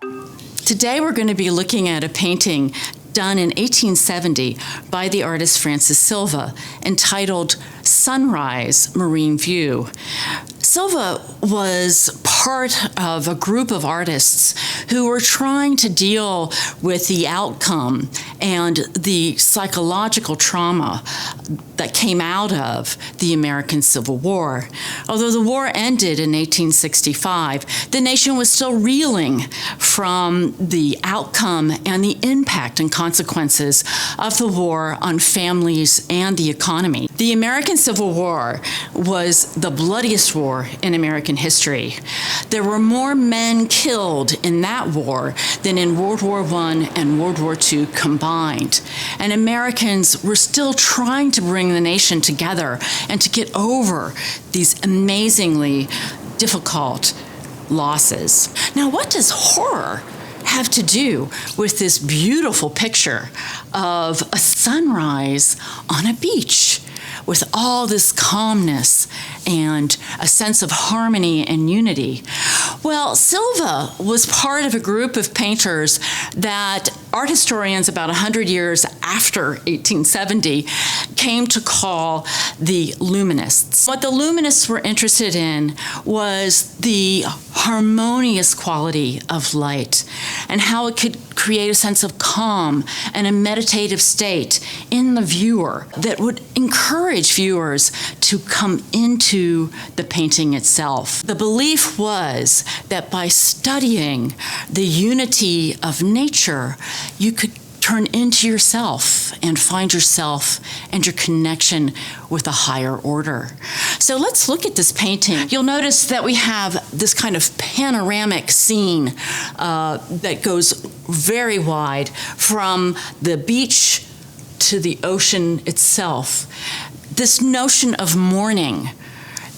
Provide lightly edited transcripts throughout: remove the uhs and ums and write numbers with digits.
Today we're going to be looking at a painting done in 1870 by the artist Francis Silva, entitled Sunrise Marine View. Silva was part of a group of artists who were trying to deal with the outcome and the psychological trauma that came out of the American Civil War. Although the war ended in 1865, the nation was still reeling from the outcome and the impact and consequences of the war on families and the economy. The American Civil War was the bloodiest war in American history. There were more men killed in that war than in World War I and World War II combined. And Americans were still trying to bring the nation together and to get over these amazingly difficult losses. Now, what does horror have to do with this beautiful picture of a sunrise on a beach with all this calmness and a sense of harmony and unity? Well, Silva was part of a group of painters that art historians about 100 years after 1870 came to call the Luminists. What the Luminists were interested in was the harmonious quality of light and how it could create a sense of calm and a meditative state in the viewer that would encourage viewers to come into the painting itself. The belief was that by studying the unity of nature, you could turn into yourself and find yourself and your connection with a higher order. So let's look at this painting. You'll notice that we have this kind of panoramic scene that goes very wide from the beach to the ocean itself. This notion of morning,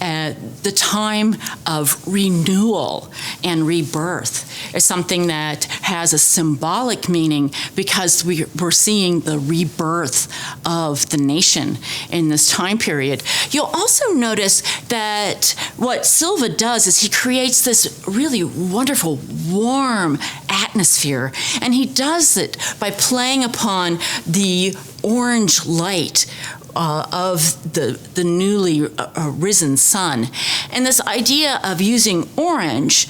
the time of renewal and rebirth, is something that has a symbolic meaning because we're seeing the rebirth of the nation in this time period. You'll also notice that what Silva does is he creates this really wonderful, warm atmosphere, and he does it by playing upon the orange light of the newly risen sun. And this idea of using orange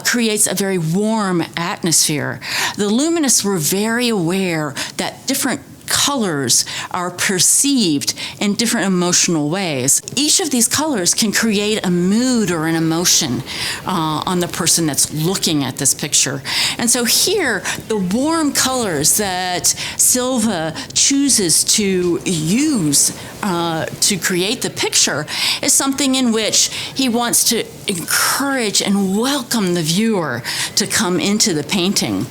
creates a very warm atmosphere. The Luminists were very aware that different colors are perceived in different emotional ways. Each of these colors can create a mood or an emotion on the person that's looking at this picture. And so here, the warm colors that Silva chooses to use to create the picture is something in which he wants to encourage and welcome the viewer to come into the painting.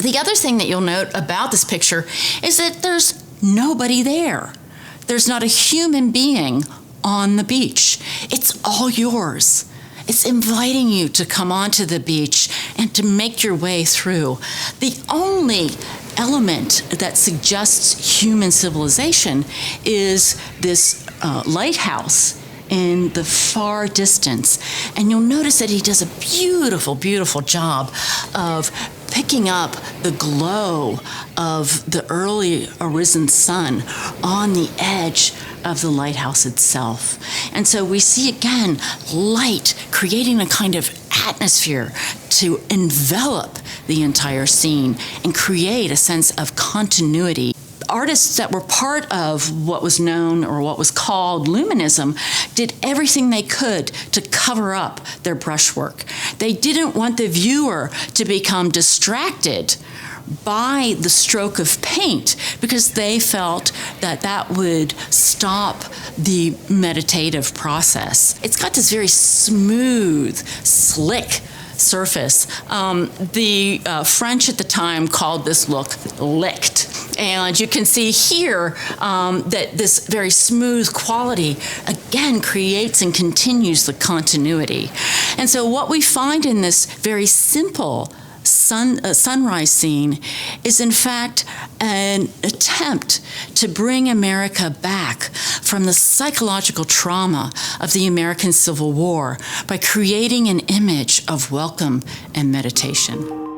The other thing that you'll note about this picture is that there's nobody there. There's not a human being on the beach. It's all yours. It's inviting you to come onto the beach and to make your way through. The only element that suggests human civilization is this lighthouse in the far distance. And you'll notice that he does a beautiful, beautiful job of picking up the glow of the early arisen sun on the edge of the lighthouse itself. And so we see again light creating a kind of atmosphere to envelop the entire scene and create a sense of continuity. Artists that were part of what was known or what was called Luminism did everything they could to cover up their brushwork. They didn't want the viewer to become distracted by the stroke of paint because they felt that that would stop the meditative process. It's got this very smooth, slick surface. The French at the time called this look licked. And you can see here that this very smooth quality, again, creates and continues the continuity. And so what we find in this very simple sunrise scene is in fact an attempt to bring America back from the psychological trauma of the American Civil War by creating an image of welcome and meditation.